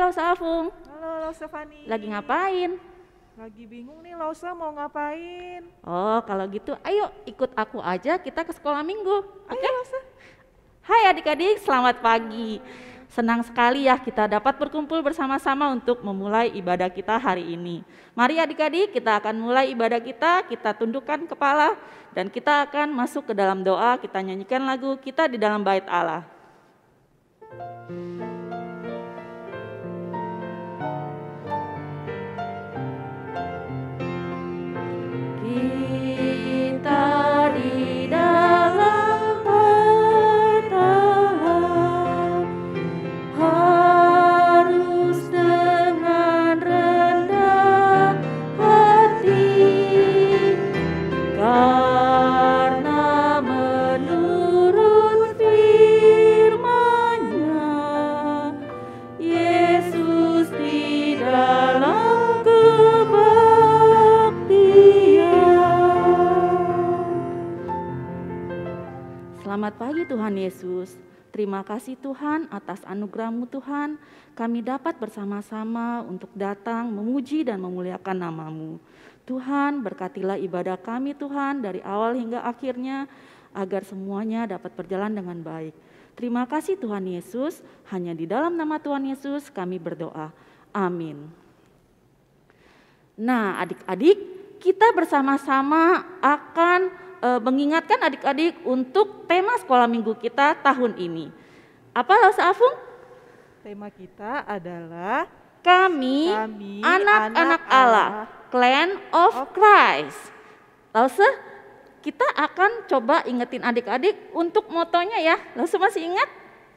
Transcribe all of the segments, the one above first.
Lause Afung. Halo Lause Fani. Lagi ngapain? Lagi bingung nih Lause mau ngapain. Oh, kalau gitu ayo ikut aku aja kita ke sekolah minggu. Ayo Lause. Hai adik-adik, selamat pagi. Senang sekali ya kita dapat berkumpul bersama-sama untuk memulai ibadah kita hari ini. Mari adik-adik, kita akan mulai ibadah kita tundukkan kepala dan kita akan masuk ke dalam doa, kita nyanyikan lagu kita di dalam bait Allah. Kita di dalam bait Allah harus dengan rendah hati, karena menurut firman-Nya Yesus di dalam kebaktian. Selamat pagi Tuhan Yesus. Terima kasih Tuhan atas anugerah-Mu Tuhan. Kami dapat bersama-sama untuk datang memuji dan memuliakan nama-Mu. Tuhan, berkatilah ibadah kami Tuhan dari awal hingga akhirnya agar semuanya dapat berjalan dengan baik. Terima kasih Tuhan Yesus. Hanya di dalam nama Tuhan Yesus kami berdoa. Amin. Nah, adik-adik, kita bersama-sama akan mengingatkan adik-adik untuk tema sekolah minggu kita tahun ini. Apa Lause Afung? Tema kita adalah Kami anak-anak Allah, Clan of Christ. Lause, kita akan coba ingetin adik-adik untuk motonya ya. Lause masih ingat?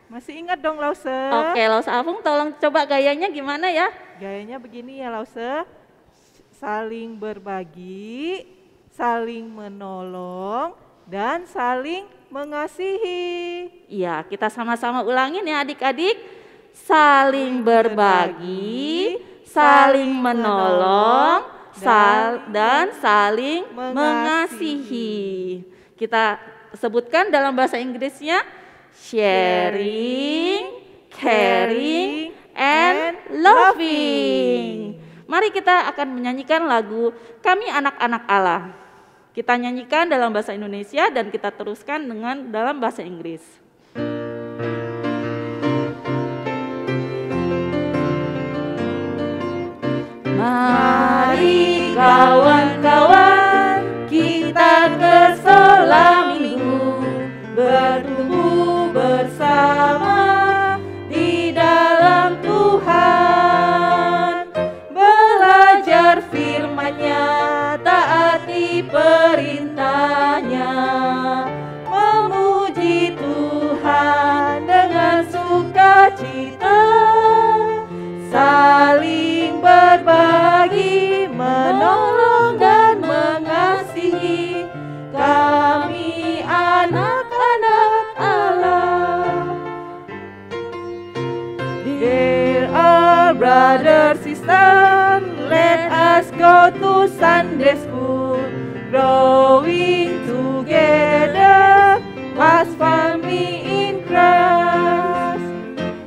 Masih ingat dong Lause? Oke, Lause Afung tolong coba gayanya gimana ya? Gayanya begini ya Lause. Saling berbagi, saling menolong, dan saling mengasihi. Iya, kita sama-sama ulangin ya adik-adik. Saling berbagi, saling menolong, dan saling mengasihi. Kita sebutkan dalam bahasa Inggrisnya sharing, caring, and loving. Mari kita akan menyanyikan lagu Kami Anak-anak Allah. Kita nyanyikan dalam bahasa Indonesia dan kita teruskan dengan dalam bahasa Inggris. Mari kawan-kawan, kita ke sekolah minggu, bertumbuh bersama di dalam Tuhan, belajar firman-Nya, taati perintah-Nya, memuji Tuhan dengan sukacita, saling berbagi, menolong dan mengasihi. Kami anak-anak Allah. Dear our brothers, sisters, let us go to Sunday school, growing together as family in Christ.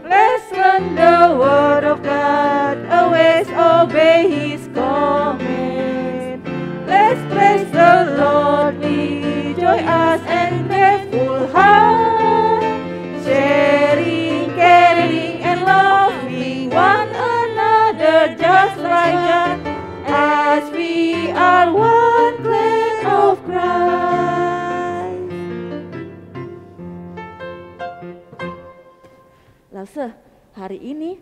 Let's learn the word of God, always obey His command. Let's praise the Lord with joyous and grateful heart, sharing, caring, and loving one another just like God, as we are one clan of Christ. Lause, hari ini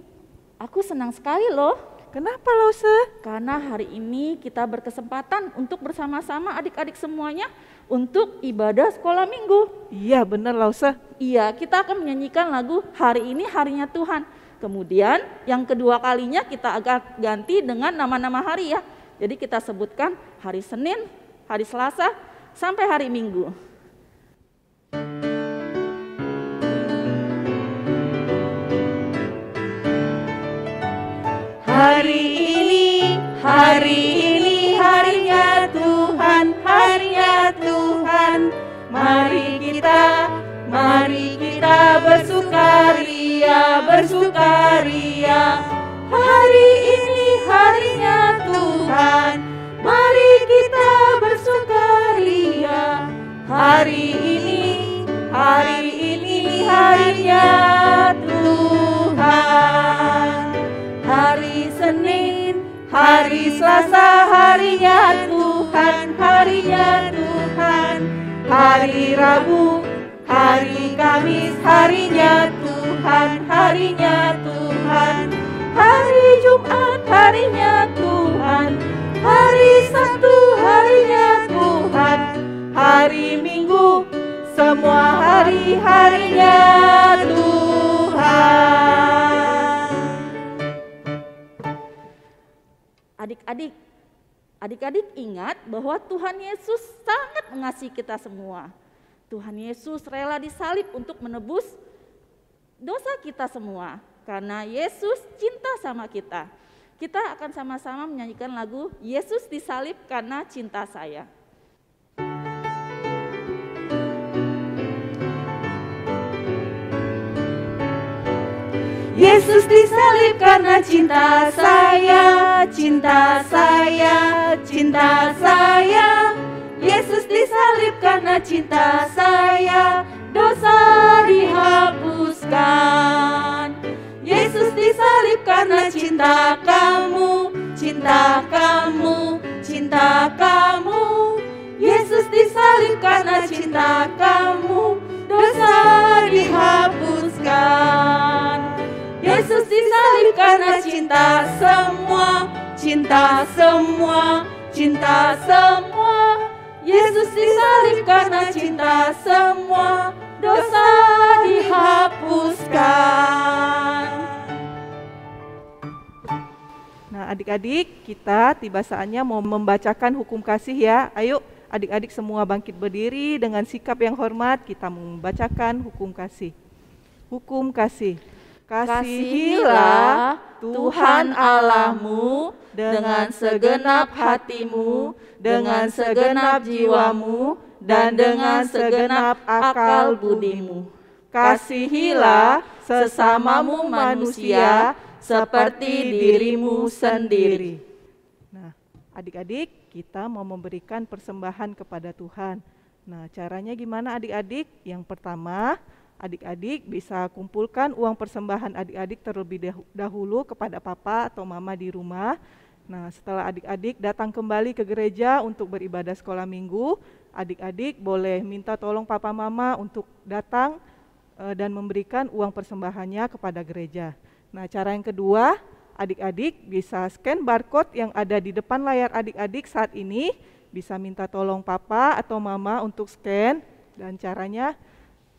aku senang sekali loh. Kenapa Lause? Karena hari ini kita berkesempatan untuk bersama-sama adik-adik semuanya untuk ibadah sekolah minggu. Iya benar Lause. Iya, kita akan menyanyikan lagu Hari Ini Harinya Tuhan. Kemudian yang kedua kalinya kita akan ganti dengan nama-nama hari ya. Jadi kita sebutkan hari Senin, hari Selasa, sampai hari Minggu. Hari ini harinya Tuhan, harinya Tuhan. Mari kita bersukaria, bersukaria. Tuhan. Mari kita bersukaria. Hari ini harinya Tuhan. Hari Senin, hari Selasa, harinya Tuhan, harinya Tuhan. Hari Rabu, hari Kamis, harinya Tuhan, harinya Tuhan. Hari Jumat, harinya Tuhan. Hari Sabtu, harinya Tuhan. Hari Minggu, semua hari-harinya Tuhan. Adik-adik ingat bahwa Tuhan Yesus sangat mengasihi kita semua. Tuhan Yesus rela disalib untuk menebus dosa kita semua. Karena Yesus cinta sama kita. Kita akan sama-sama menyanyikan lagu Yesus disalib karena cinta saya. Yesus disalib karena cinta saya, cinta saya, cinta saya. Yesus disalib karena cinta saya, dosa dihapuskan. Yesus disalib karena cinta kamu, cinta kamu, cinta kamu. Yesus disalib karena cinta kamu, dosa dihapuskan. Yesus disalib karena cinta semua, cinta semua, cinta semua. Yesus disalib karena cinta semua, dosa dihapuskan. Nah, adik-adik, kita tiba saatnya mau membacakan hukum kasih ya. Ayo adik-adik semua bangkit berdiri dengan sikap yang hormat, kita membacakan hukum kasih. Hukum kasih. Kasihilah Tuhan Allahmu dengan segenap hatimu, dengan segenap jiwamu, dan dengan segenap akal budimu. Kasihilah sesamamu manusia seperti dirimu sendiri. Nah, adik-adik, kita mau memberikan persembahan kepada Tuhan. Nah, caranya gimana adik-adik? Yang pertama, adik-adik bisa kumpulkan uang persembahan adik-adik terlebih dahulu kepada papa atau mama di rumah. Nah, setelah adik-adik datang kembali ke gereja untuk beribadah sekolah minggu, adik-adik boleh minta tolong papa mama untuk datang dan memberikan uang persembahannya kepada gereja. Nah, cara yang kedua, adik-adik bisa scan barcode yang ada di depan layar adik-adik saat ini, bisa minta tolong papa atau mama untuk scan, dan caranya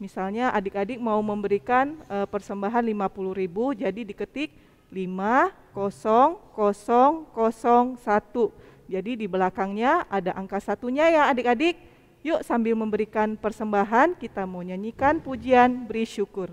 misalnya adik-adik mau memberikan persembahan 50.000, jadi diketik 50001. Jadi di belakangnya ada angka satunya ya adik-adik. Yuk sambil memberikan persembahan kita mau nyanyikan pujian beri syukur.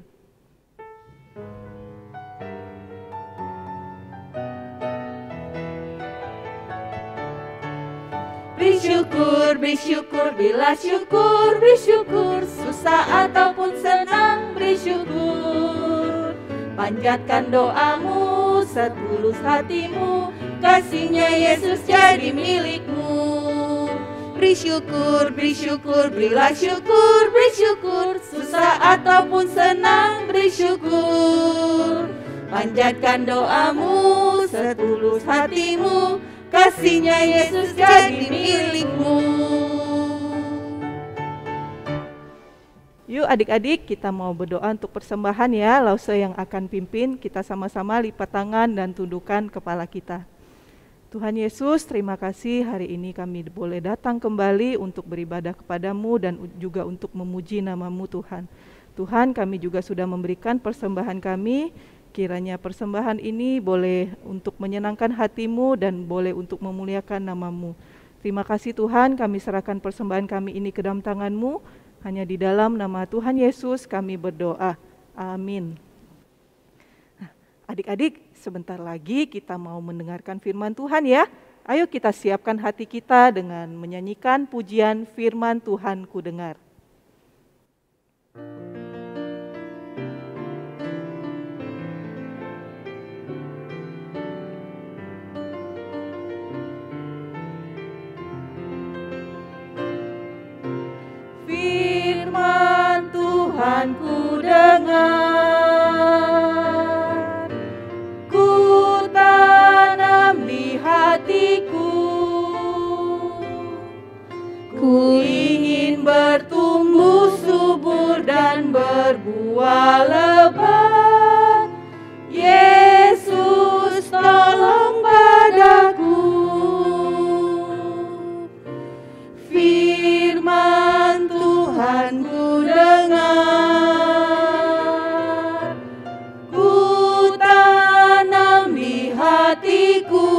Beri syukur, beri syukur, bila syukur, beri syukur, susah ataupun senang, beri syukur. Panjatkan doamu, setulus hatimu, kasihnya Yesus jadi milikmu. Beri syukur, berilah syukur, beri syukur, susah ataupun senang, beri syukur. Panjatkan doamu, setulus hatimu, kasihnya Yesus jadi milikmu. Yuk adik-adik kita mau berdoa untuk persembahan ya. Lause yang akan pimpin, kita sama-sama lipat tangan dan tundukkan kepala kita. Tuhan Yesus, terima kasih hari ini kami boleh datang kembali untuk beribadah kepadamu dan juga untuk memuji namamu Tuhan. Tuhan, kami juga sudah memberikan persembahan kami. Kiranya persembahan ini boleh untuk menyenangkan hatimu dan boleh untuk memuliakan namamu. Terima kasih Tuhan, kami serahkan persembahan kami ini ke dalam tanganmu. Hanya di dalam nama Tuhan Yesus kami berdoa. Amin. Nah, adik-adik, sebentar lagi kita mau mendengarkan firman Tuhan ya. Ayo kita siapkan hati kita dengan menyanyikan pujian firman Tuhan ku dengar. Tuhan ku dengar. Ku tanam di hatiku, ku ingin bertumbuh subur dan berbuah lebat. Yesus tolong padaku. Firman Tuhan ku dengar, ku tanam di hatiku,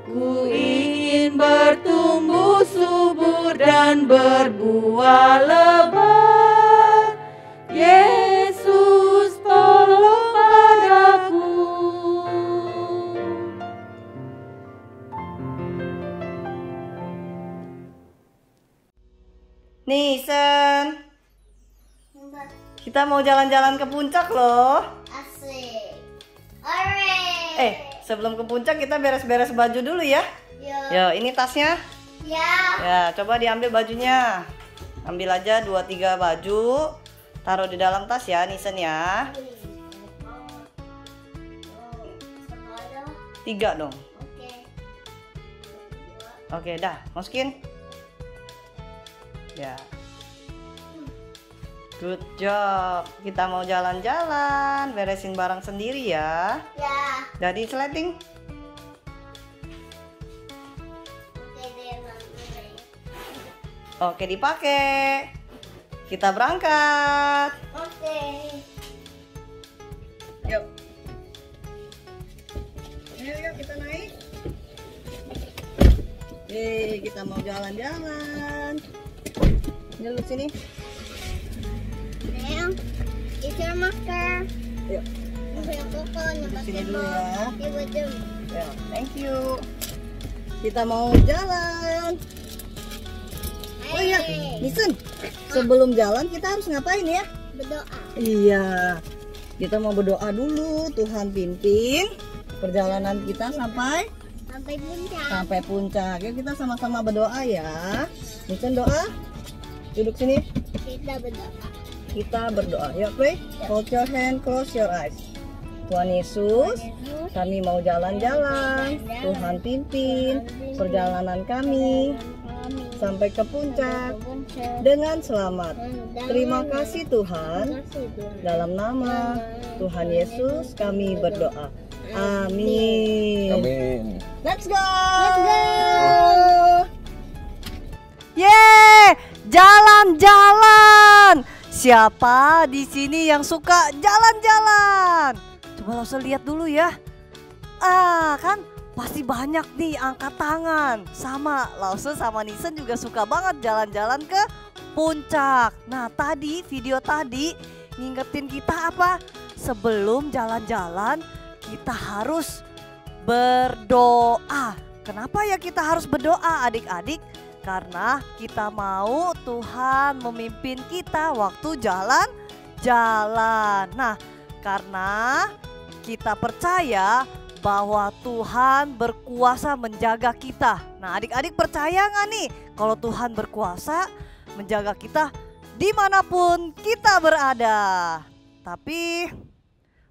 ku ingin bertumbuh subur dan berbuah lebat. Yesus tolong padaku. Nisan, kita mau jalan-jalan ke puncak loh. Asik. Hore. Sebelum ke puncak kita beres-beres baju dulu ya. Yo. Yo, ini tasnya. Ya. Ya, coba diambil bajunya. Ambil aja 2-3 baju. Taruh di dalam tas ya, Nisan ya. 3 dong. Oke. Oke, dah, masukin. Ya. Good job. Kita mau jalan-jalan, beresin barang sendiri ya. Ya. Jadi sleting. Oke deh, Mama. Oke, dipakai. Kita berangkat. Oke. Yuk. Yuk, kita naik. Kita mau jalan-jalan. Ini lu sini. Neng, it's your masker. Yuk. Yang koko, yang Sini dulu ya. Di baju. Ya, thank you. Kita mau jalan. Oh iya, Nisan. Sebelum jalan kita harus ngapain ya? Berdoa. Iya. Kita mau berdoa dulu. Tuhan pimpin perjalanan kita sampai Sampai puncak. puncak. Yuk kita sama-sama berdoa ya. Nisan doa. Duduk sini. Kita berdoa. Kita berdoa. Yuk pray. Hold your hand, close your eyes. Tuhan Yesus, kami mau jalan-jalan. Tuhan pimpin perjalanan kami sampai ke puncak dengan selamat. Terima kasih Tuhan. Dalam nama Tuhan Yesus kami berdoa. Amin. Amin. Let's go. Let's go. Yeay, jalan-jalan. Siapa di sini yang suka jalan-jalan? Coba langsung lihat dulu ya. Kan pasti banyak nih angkat tangan. Sama Lause sama Nisan juga suka banget jalan-jalan ke puncak. Nah tadi video tadi ngingetin kita apa? Sebelum jalan-jalan kita harus berdoa. Kenapa ya kita harus berdoa adik-adik? Karena kita mau Tuhan memimpin kita waktu jalan-jalan. Nah karena kita percaya bahwa Tuhan berkuasa menjaga kita. Nah adik-adik percaya nggak nih kalau Tuhan berkuasa menjaga kita dimanapun kita berada. Tapi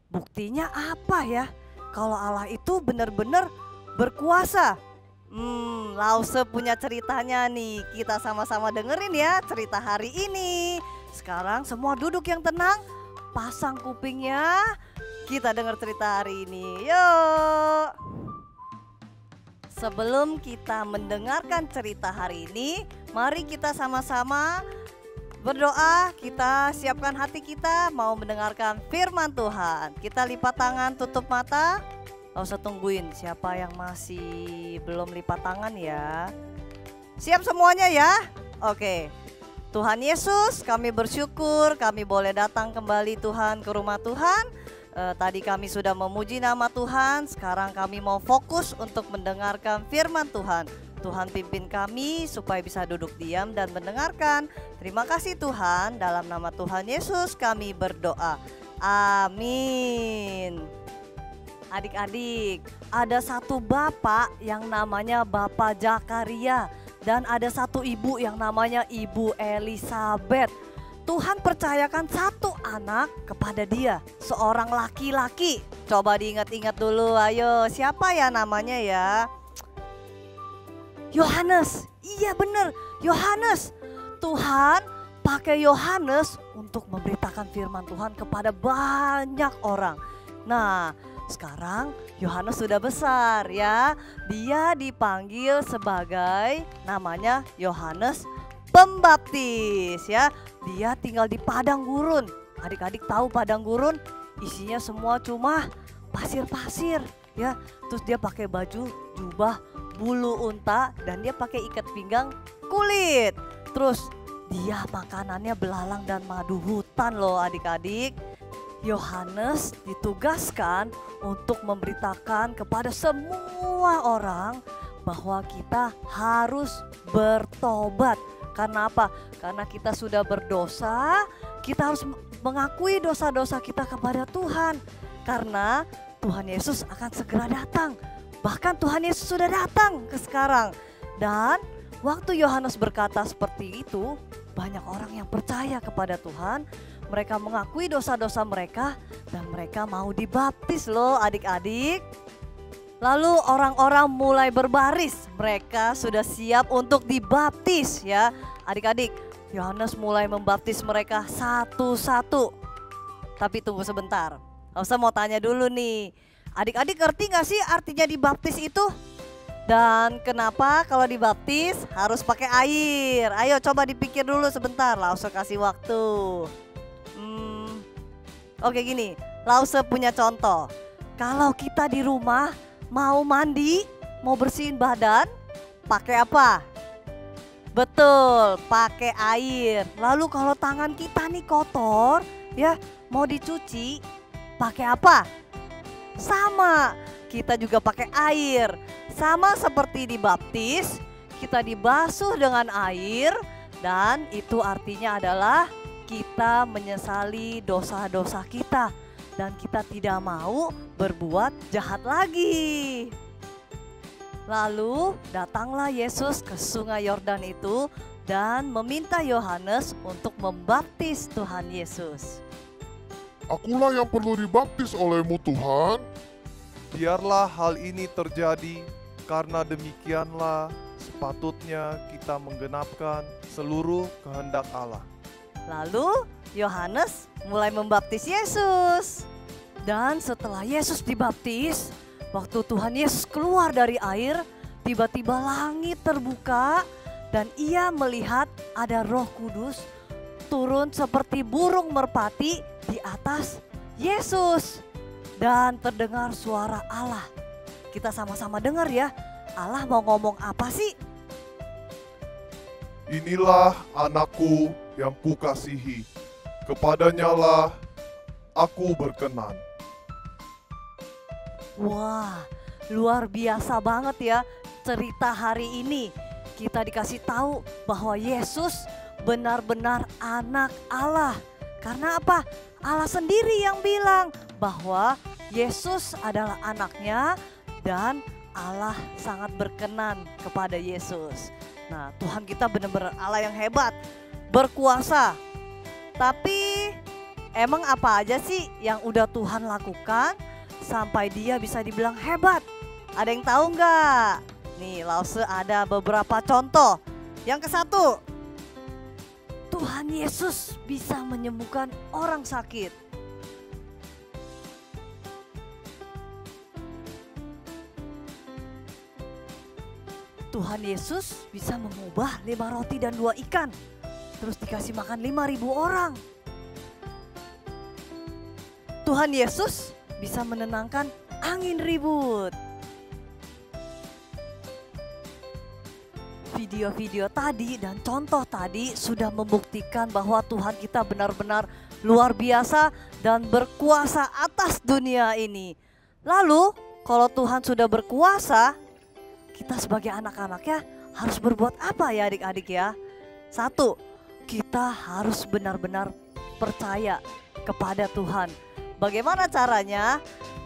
buktinya apa ya kalau Allah itu benar-benar berkuasa? Lause punya ceritanya nih, kita sama-sama dengerin ya cerita hari ini. Sekarang semua duduk yang tenang, pasang kupingnya, kita dengar cerita hari ini. Yuk. Sebelum kita mendengarkan cerita hari ini, mari kita sama-sama berdoa. Kita siapkan hati kita mau mendengarkan firman Tuhan. Kita lipat tangan, tutup mata. Gak usah tungguin siapa yang masih belum lipat tangan ya. Siap semuanya ya? Oke. Tuhan Yesus, kami bersyukur kami boleh datang kembali Tuhan ke rumah Tuhan. Tadi kami sudah memuji nama Tuhan, sekarang kami mau fokus untuk mendengarkan firman Tuhan. Tuhan pimpin kami supaya bisa duduk diam dan mendengarkan. Terima kasih Tuhan, dalam nama Tuhan Yesus kami berdoa. Amin. Adik-adik, ada satu bapak yang namanya Bapak Zakaria. Dan ada satu ibu yang namanya Ibu Elizabeth. Tuhan percayakan satu anak kepada dia, seorang laki-laki. Coba diingat-ingat dulu, ayo siapa ya namanya ya? Yohanes, iya bener, Yohanes. Tuhan pakai Yohanes untuk memberitakan firman Tuhan kepada banyak orang. Nah, sekarang Yohanes sudah besar ya. Dia dipanggil sebagai namanya Yohanes Pembaptis ya. Dia tinggal di padang gurun. Adik-adik tahu padang gurun isinya semua cuma pasir-pasir ya. Terus dia pakai baju jubah bulu unta dan dia pakai ikat pinggang kulit. Terus dia makanannya belalang dan madu hutan loh adik-adik. Yohanes ditugaskan untuk memberitakan kepada semua orang bahwa kita harus bertobat. Karena apa? Karena kita sudah berdosa, kita harus mengakui dosa-dosa kita kepada Tuhan. Karena Tuhan Yesus akan segera datang. Bahkan Tuhan Yesus sudah datang ke sekarang. Dan waktu Yohanes berkata seperti itu, banyak orang yang percaya kepada Tuhan. Mereka mengakui dosa-dosa mereka dan mereka mau dibaptis loh adik-adik. Lalu orang-orang mulai berbaris, mereka sudah siap untuk dibaptis ya. Adik-adik, Yohanes mulai membaptis mereka satu-satu. Tapi tunggu sebentar, saya mau tanya dulu nih. Adik-adik ngerti gak sih artinya dibaptis itu? Dan kenapa kalau dibaptis harus pakai air? Ayo coba dipikir dulu sebentar, Lause kasih waktu. Oke gini, Lause punya contoh. Kalau kita di rumah mau mandi, mau bersihin badan, pakai apa? Betul, pakai air. Lalu kalau tangan kita nih kotor, ya mau dicuci, pakai apa? Sama, kita juga pakai air. Sama seperti dibaptis, kita dibasuh dengan air dan itu artinya adalah kita menyesali dosa-dosa kita dan kita tidak mau berbuat jahat lagi. Lalu datanglah Yesus ke sungai Yordan itu dan meminta Yohanes untuk membaptis Tuhan Yesus. Akulah yang perlu dibaptis olehmu Tuhan. Biarlah hal ini terjadi, karena demikianlah sepatutnya kita menggenapkan seluruh kehendak Allah. Lalu Yohanes mulai membaptis Yesus. Dan setelah Yesus dibaptis, waktu Tuhan Yesus keluar dari air, tiba-tiba langit terbuka dan ia melihat ada Roh Kudus turun seperti burung merpati di atas Yesus. Dan terdengar suara Allah. Kita sama-sama dengar ya, Allah mau ngomong apa sih? Inilah anakku yang kukasihi, kepadanyalah aku berkenan. Wah, luar biasa banget ya cerita hari ini. Kita dikasih tahu bahwa Yesus benar-benar anak Allah. Karena apa? Allah sendiri yang bilang bahwa Yesus adalah anaknya dan Allah sangat berkenan kepada Yesus. Nah, Tuhan kita benar-benar Allah yang hebat, berkuasa. Tapi emang apa aja sih yang udah Tuhan lakukan sampai dia bisa dibilang hebat? Ada yang tahu nggak? Nih, Lause ada beberapa contoh. Yang ke satu, Tuhan Yesus bisa menyembuhkan orang sakit. Tuhan Yesus bisa mengubah 5 roti dan 2 ikan. Terus dikasih makan 5.000 orang. Tuhan Yesus bisa menenangkan angin ribut. Video-video tadi dan contoh tadi sudah membuktikan bahwa Tuhan kita benar-benar luar biasa dan berkuasa atas dunia ini. Lalu kalau Tuhan sudah berkuasa, kita sebagai anak-anaknya harus berbuat apa ya adik-adik ya? Satu, kita harus benar-benar percaya kepada Tuhan. Bagaimana caranya?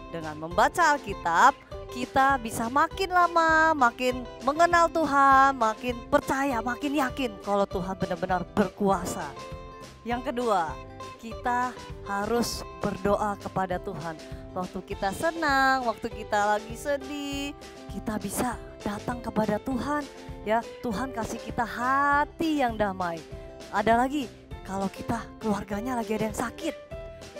Dengan membaca Alkitab, kita bisa makin lama, makin mengenal Tuhan, makin percaya, makin yakin kalau Tuhan benar-benar berkuasa. Yang kedua, kita harus berdoa kepada Tuhan. Waktu kita senang, waktu kita lagi sedih, kita bisa datang kepada Tuhan. Ya, Tuhan kasih kita hati yang damai. Ada lagi, kalau kita keluarganya lagi ada yang sakit,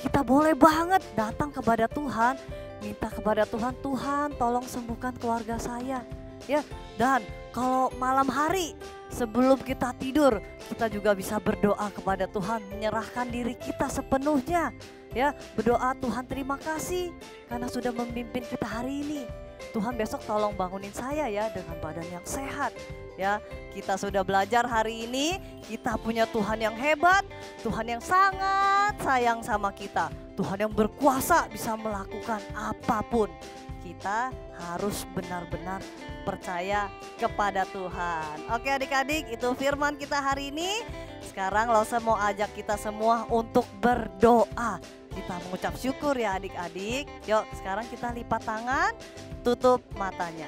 kita boleh banget datang kepada Tuhan, minta kepada Tuhan, Tuhan tolong sembuhkan keluarga saya. Ya, dan kalau malam hari sebelum kita tidur, kita juga bisa berdoa kepada Tuhan, menyerahkan diri kita sepenuhnya. Ya, berdoa, Tuhan terima kasih karena sudah memimpin kita hari ini. Tuhan besok tolong bangunin saya ya dengan badan yang sehat. Ya, kita sudah belajar hari ini, kita punya Tuhan yang hebat, Tuhan yang sangat sayang sama kita. Tuhan yang berkuasa bisa melakukan apapun. Kita harus benar-benar percaya kepada Tuhan. Oke adik-adik, itu firman kita hari ini. Sekarang Lause mau ajak kita semua untuk berdoa. Kita mengucap syukur ya adik-adik. Yuk sekarang kita lipat tangan, tutup matanya.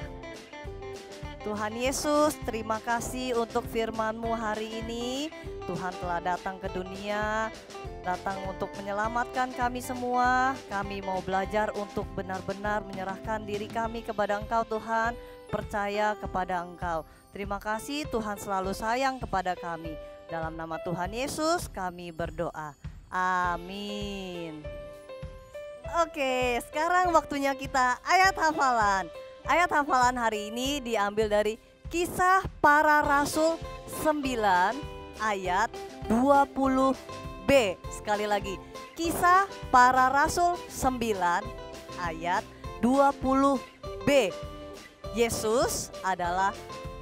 Tuhan Yesus, terima kasih untuk firman-Mu hari ini. Tuhan telah datang ke dunia, datang untuk menyelamatkan kami semua. Kami mau belajar untuk benar-benar menyerahkan diri kami kepada Engkau Tuhan, percaya kepada Engkau. Terima kasih Tuhan selalu sayang kepada kami. Dalam nama Tuhan Yesus kami berdoa. Amin. Oke, sekarang waktunya kita ayat hafalan. Ayat hafalan hari ini diambil dari Kisah Para Rasul 9 ayat 20b. Sekali lagi, Kisah Para Rasul 9 ayat 20b. Yesus adalah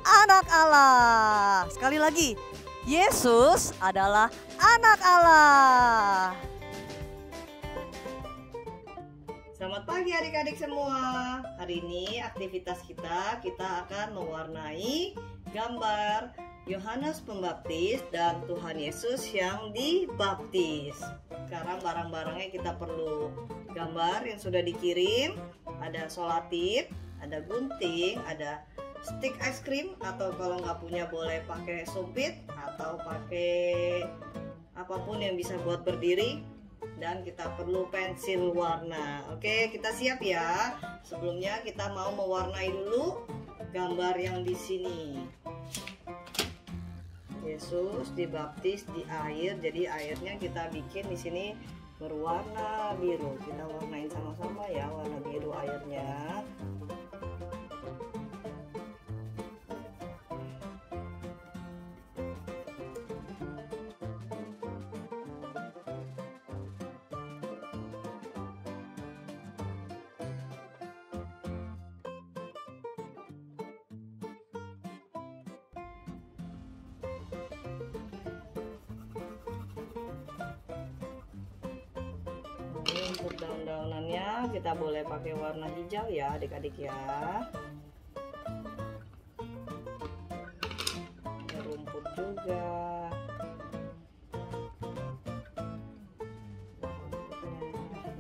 anak Allah. Sekali lagi, Yesus adalah anak Allah. Selamat pagi adik-adik semua. Hari ini aktivitas kita akan mewarnai gambar Yohanes Pembaptis dan Tuhan Yesus yang dibaptis. Sekarang barang-barangnya kita perlu gambar yang sudah dikirim. Ada solatip, ada gunting, ada stick es krim, atau kalau nggak punya boleh pakai sumpit atau pakai apapun yang bisa buat berdiri. Dan kita perlu pensil warna. Oke, kita siap ya. Sebelumnya kita mau mewarnai dulu gambar yang di sini. Yesus dibaptis di air, jadi airnya kita bikin di sini berwarna biru. Kita warnain sama-sama ya, warna biru airnya. Untuk daun-daunannya kita boleh pakai warna hijau ya adik-adik ya. Ada rumput juga.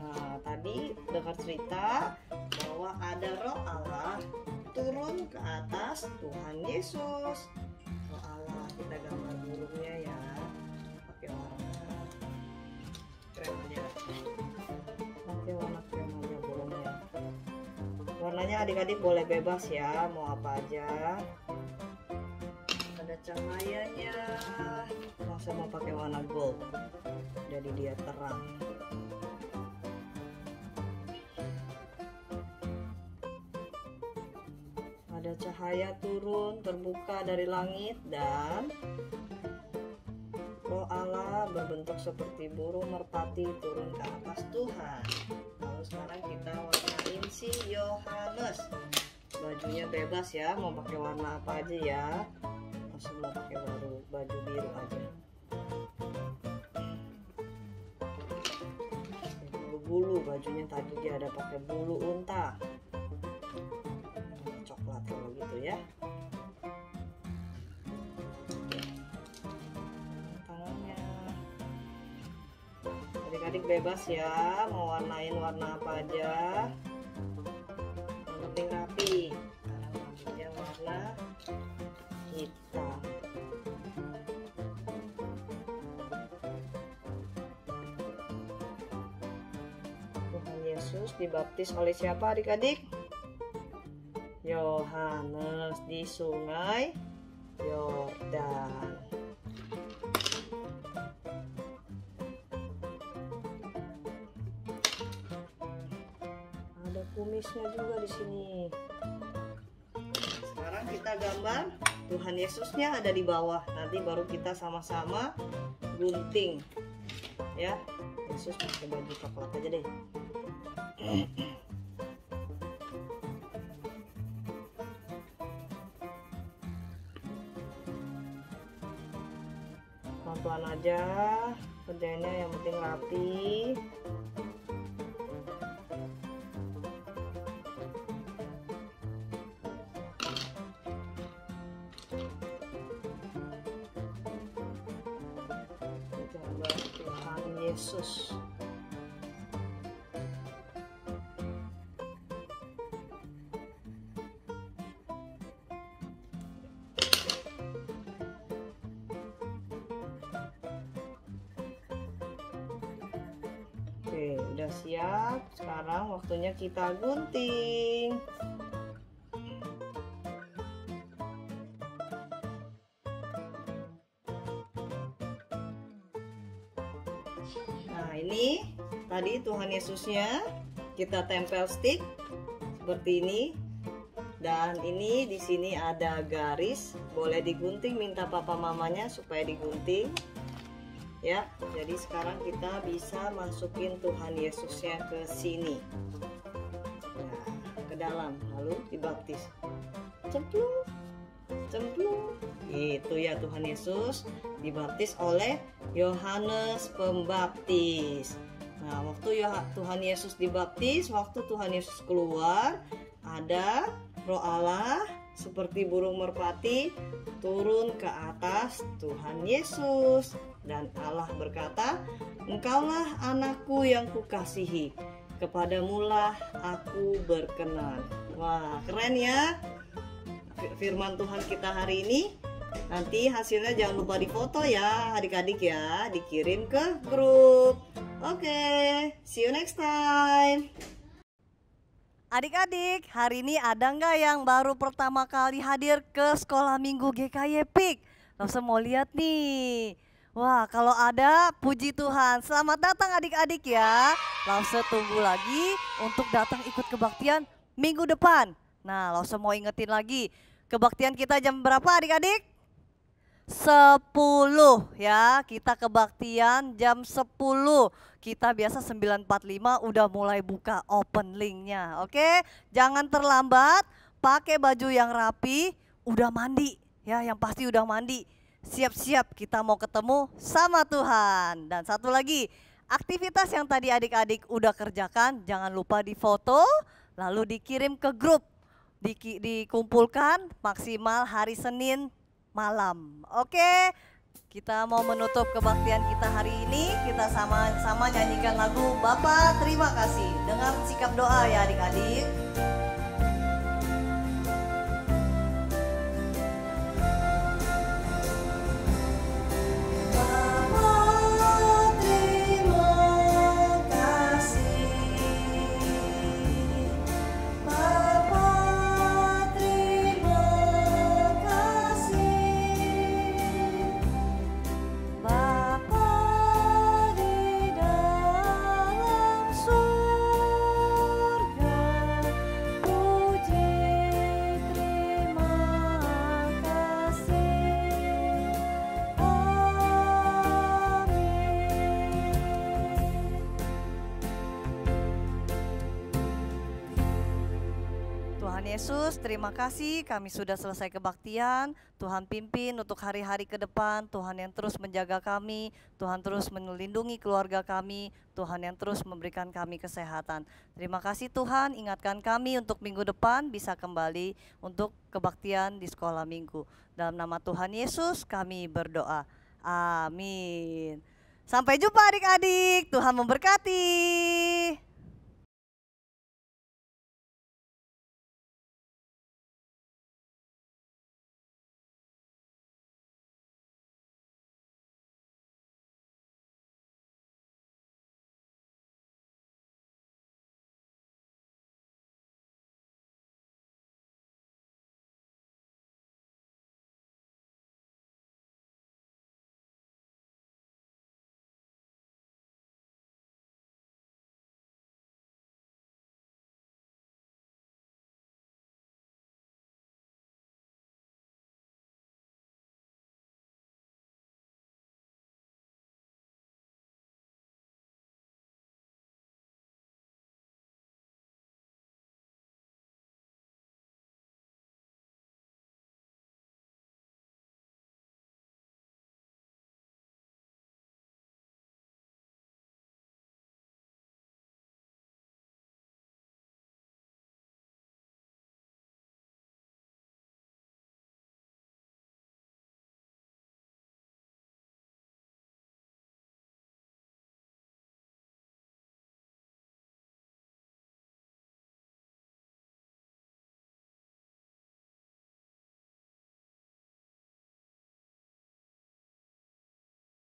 Nah, tadi dengar cerita bahwa ada Roh Allah turun ke atas Tuhan Yesus. Roh Allah, kita gambar burungnya ya. Pakai warna krem aja. Warna krem aja burungnya. Warnanya adik-adik boleh bebas ya, mau apa aja. Ada cahayanya. Langsung mau pakai warna gold, jadi dia terang. Ada cahaya turun terbuka dari langit dan Roh Allah berbentuk seperti burung merpati turun ke atas Tuhan. Lalu sekarang kita warnain si Yohanes. Bajunya bebas ya, mau pakai warna apa aja ya. Langsung mau pakai baju biru aja. Bulu bajunya tadi dia ada pakai bulu unta. Coklat kalau gitu ya. Adik-adik bebas ya, mau warnain warna apa aja. Yang penting Yesus dibaptis oleh siapa adik-adik? Yohanes di sungai Yordan. Ada kumisnya juga di sini. Sekarang kita gambar Tuhan Yesusnya ada di bawah. Nanti baru kita sama-sama gunting. Ya, Yesus pakai baju coklat aja deh. Pelan-pelan aja, kerjanya yang penting rapi. Gambar Tuhan Yesus. Oke, udah siap. Sekarang waktunya kita gunting. Nah, ini tadi Tuhan Yesusnya kita tempel stick seperti ini. Dan ini di sini ada garis, boleh digunting, minta papa mamanya supaya digunting. Ya, jadi sekarang kita bisa masukin Tuhan Yesusnya ke sini. Nah, ke dalam, lalu dibaptis. Cemplung, cemplung. Itu ya, Tuhan Yesus dibaptis oleh Yohanes Pembaptis. Nah, waktu Tuhan Yesus dibaptis, waktu Tuhan Yesus keluar, ada Roh Allah seperti burung merpati turun ke atas Tuhan Yesus. Dan Allah berkata, "Engkaulah anakku yang kukasihi, kepadamulah aku berkenan." Wah, keren ya firman Tuhan kita hari ini. Nanti hasilnya jangan lupa difoto ya adik-adik ya, dikirim ke grup. Oke, see you next time. Adik-adik, hari ini ada nggak yang baru pertama kali hadir ke sekolah minggu GKY PIK? Langsung mau lihat nih. Wah, kalau ada, puji Tuhan. Selamat datang adik-adik ya. Langsung tunggu lagi untuk datang ikut kebaktian minggu depan. Nah, langsung mau ingetin lagi. Kebaktian kita jam berapa adik-adik? 10 ya, kita kebaktian jam 10. Kita biasa 9.45 udah mulai buka open linknya. Oke, jangan terlambat, pakai baju yang rapi, udah mandi ya, yang pasti udah mandi. Siap-siap kita mau ketemu sama Tuhan. Dan satu lagi, aktivitas yang tadi adik-adik udah kerjakan jangan lupa difoto lalu dikirim ke grup. Dikumpulkan maksimal hari Senin malam. Oke, kita mau menutup kebaktian kita hari ini. Kita sama-sama nyanyikan lagu Bapa Terima Kasih dengan sikap doa ya adik-adik. Yesus, terima kasih kami sudah selesai kebaktian. Tuhan pimpin untuk hari-hari ke depan. Tuhan yang terus menjaga kami, Tuhan terus melindungi keluarga kami, Tuhan yang terus memberikan kami kesehatan. Terima kasih Tuhan, ingatkan kami untuk minggu depan bisa kembali untuk kebaktian di sekolah minggu. Dalam nama Tuhan Yesus kami berdoa. Amin. Sampai jumpa adik-adik, Tuhan memberkati.